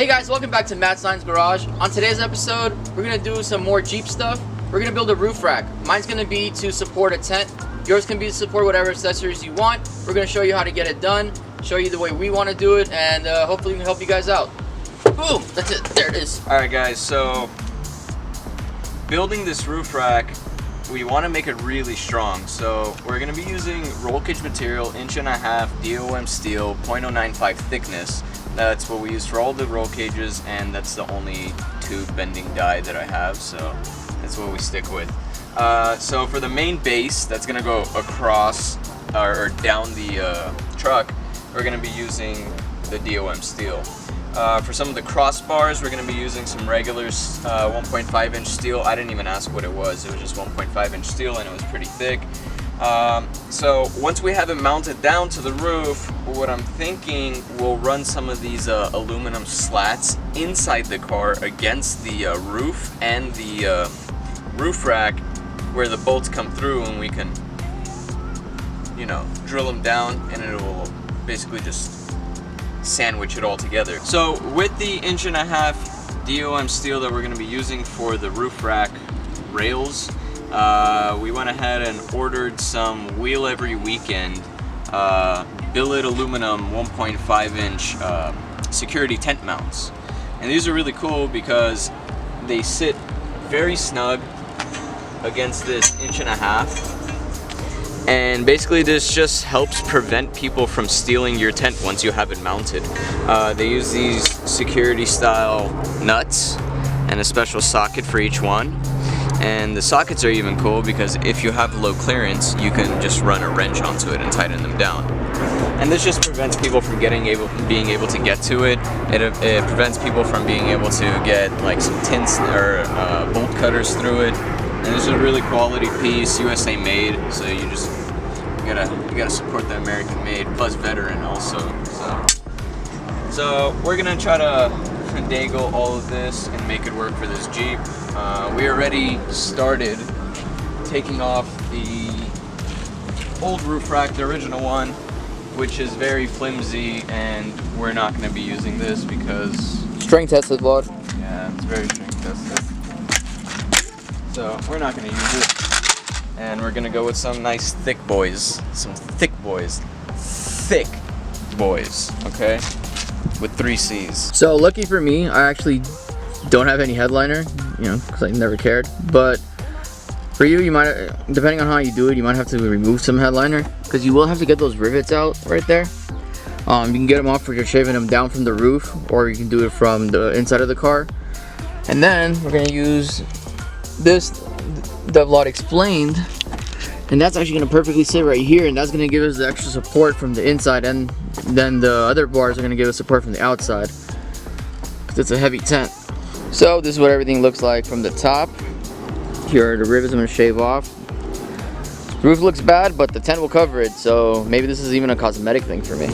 Hey guys, welcome back to Matt Stein's Garage. On today's episode, we're going to do some more Jeep stuff. We're going to build a roof rack. Mine's going to be to support a tent. Yours can be to support whatever accessories you want. We're going to show you how to get it done, show you the way we want to do it, and hopefully we can help you guys out. Boom! That's it. There it is. Alright guys, so building this roof rack, we want to make it really strong. So we're going to be using roll cage material, 1.5 inch DOM steel, 0.095 thickness. That's what we use for all the roll cages, and that's the only tube bending die that I have, so that's what we stick with. So for the main base that's going to go across or down the truck, we're going to be using the DOM steel. For some of the crossbars, we're going to be using some regular 1.5 inch steel. I didn't even ask what it was just 1.5 inch steel, and it was pretty thick. So once we have it mounted down to the roof, what I'm thinking, we'll run some of these aluminum slats inside the car against the roof and the roof rack where the bolts come through, and we can, you know, drill them down, and it will basically just sandwich it all together. So with the 1.5 inch DOM steel that we're going to be using for the roof rack rails, we went ahead and ordered some Wheel Every Weekend billet aluminum 1.5 inch security tent mounts. And these are really cool because they sit very snug against this 1.5 inch. And basically this just helps prevent people from stealing your tent once you have it mounted. They use these security style nuts and a special socket for each one. And the sockets are even cool because if you have low clearance, you can just run a wrench onto it and tighten them down. And this just prevents people from being able to get to it. It prevents people from being able to get like some tins or bolt cutters through it. And this is a really quality piece, USA made. So you gotta support the American made plus veteran also. So we're gonna try to finagle all of this and make it work for this Jeep. We already started taking off the old roof rack, the original one, which is very flimsy, and we're not going to be using this because... String tested, Lord. Yeah, it's very string tested. So we're not going to use it. And we're going to go with some nice thick boys. Some thick boys. Thick boys, okay? With 3 C's. So lucky for me, I actually don't have any headliner, you know, because I never cared. But for you, you might, depending on how you do it, you might have to remove some headliner because you will have to get those rivets out right there. You can get them off if you're shaving them down from the roof, or you can do it from the inside of the car. And then we're gonna use this Devlot Explained, and that's actually gonna perfectly sit right here, and that's gonna give us the extra support from the inside, and then the other bars are gonna give us support from the outside because it's a heavy tent. So this is what everything looks like from the top. Here are the rivets I'm gonna shave off. The roof looks bad, but the tent will cover it, so maybe this is even a cosmetic thing for me.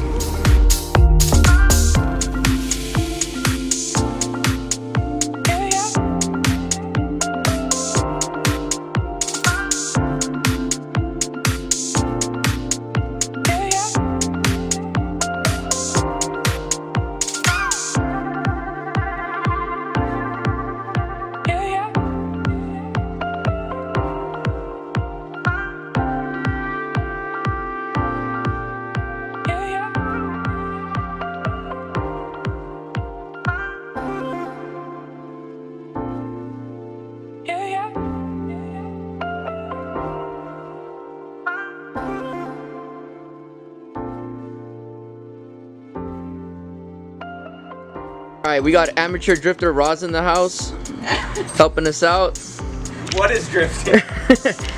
Alright, we got amateur drifter Roz in the house helping us out. What is drifting?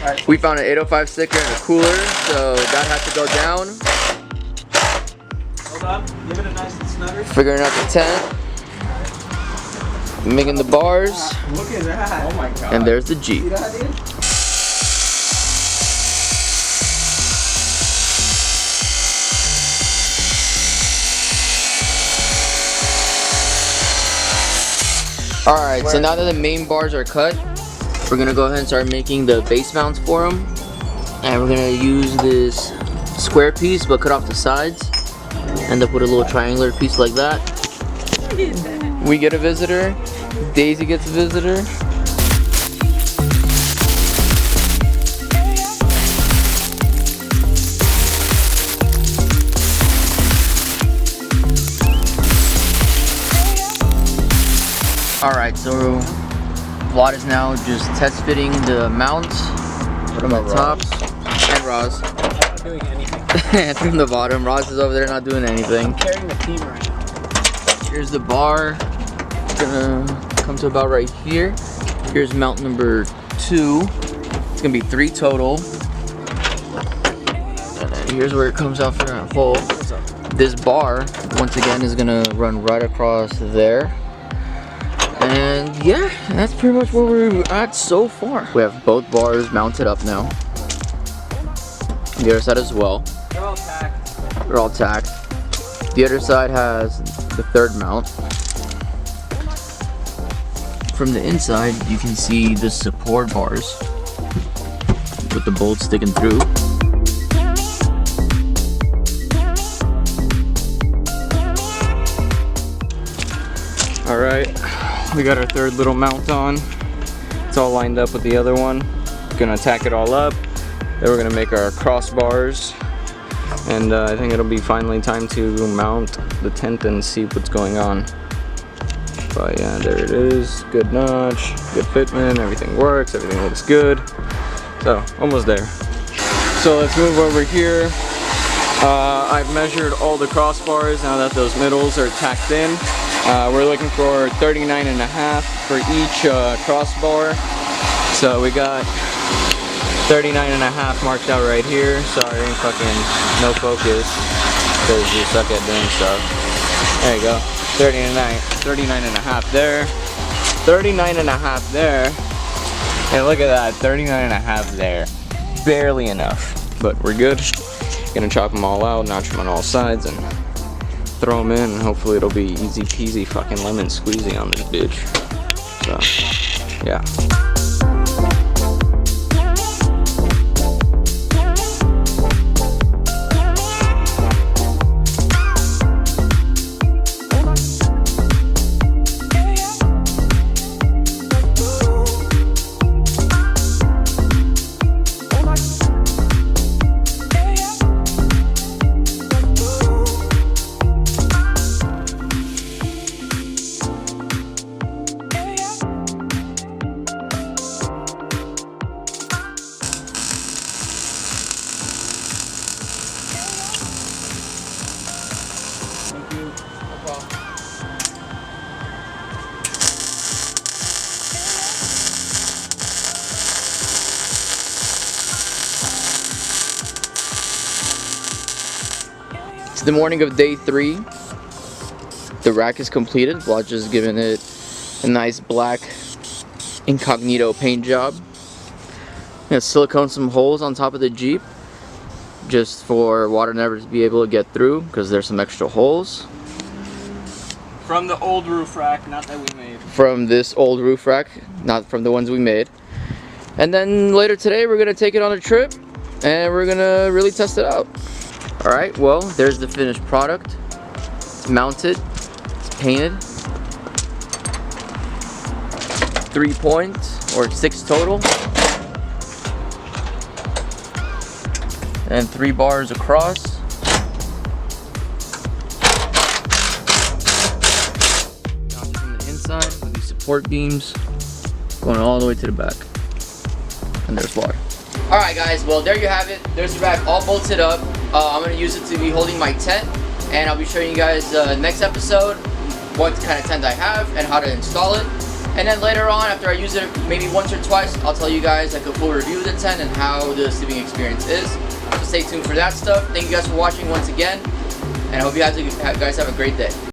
Right. We found an 805 sticker in a cooler, so that had to go down. Hold on, give it a nice snugger. Figuring out the tent. Making the bars. Look at that. Oh my god. And there's the Jeep. See that, dude? Alright, so now that the main bars are cut, we're gonna go ahead and start making the base mounts for them. And we're gonna use this square piece but cut off the sides. End up with a little triangular piece like that. We get a visitor. Daisy gets a visitor. Alright, so Vlad is now just test fitting the mounts from the tops and Roz. I'm not doing anything. And from the bottom. Roz is over there not doing anything. I'm carrying the team right now. Here's the bar. It's gonna come to about right here. Here's mount number 2. It's gonna be 3 total. And then here's where it comes out for a hole. This bar, once again, is gonna run right across there. And yeah, that's pretty much where we're at so far. We have both bars mounted up now. The other side as well. They're all tacked. They're all tacked. The other side has the third mount. From the inside, you can see the support bars with the bolts sticking through. All right. We got our third little mount on. It's all lined up with the other one. Gonna tack it all up. Then we're gonna make our crossbars. And I think it'll be finally time to mount the tent and see what's going on. But yeah, there it is. Good notch, good fitment, everything works, everything looks good. So, almost there. So let's move over here. I've measured all the crossbars now that those middles are tacked in. We're looking for 39.5 for each crossbar. So we got 39.5 marked out right here. Sorry, fucking no focus because you suck at doing stuff. There you go. 39.5 there. 39.5 there. And look at that, 39.5 there. Barely enough, but we're good. Gonna chop them all out, notch them on all sides, and throw them in, and hopefully it'll be easy peasy fucking lemon squeezy on this bitch. So, yeah. It's the morning of day 3. The rack is completed. Vlad just given it a nice black incognito paint job. I'm gonna silicone some holes on top of the Jeep just for water never to be able to get through because there's some extra holes. From the old roof rack, not that we made. From this old roof rack, not from the ones we made. And then later today we're gonna take it on a trip and we're gonna really test it out. Alright, well, there's the finished product. It's mounted, it's painted. 3 points, or 6 total. And 3 bars across. Mounted from the inside with these support beams going all the way to the back. And there's water. Alright guys, well there you have it. There's the rack all bolted up. I'm going to use it to be holding my tent, and I'll be showing you guys next episode what kind of tent I have and how to install it. And then later on, after I use it maybe once or twice, I'll tell you guys like a full review of the tent and how the sleeping experience is. So stay tuned for that stuff. Thank you guys for watching once again, and I hope you guys have a great day.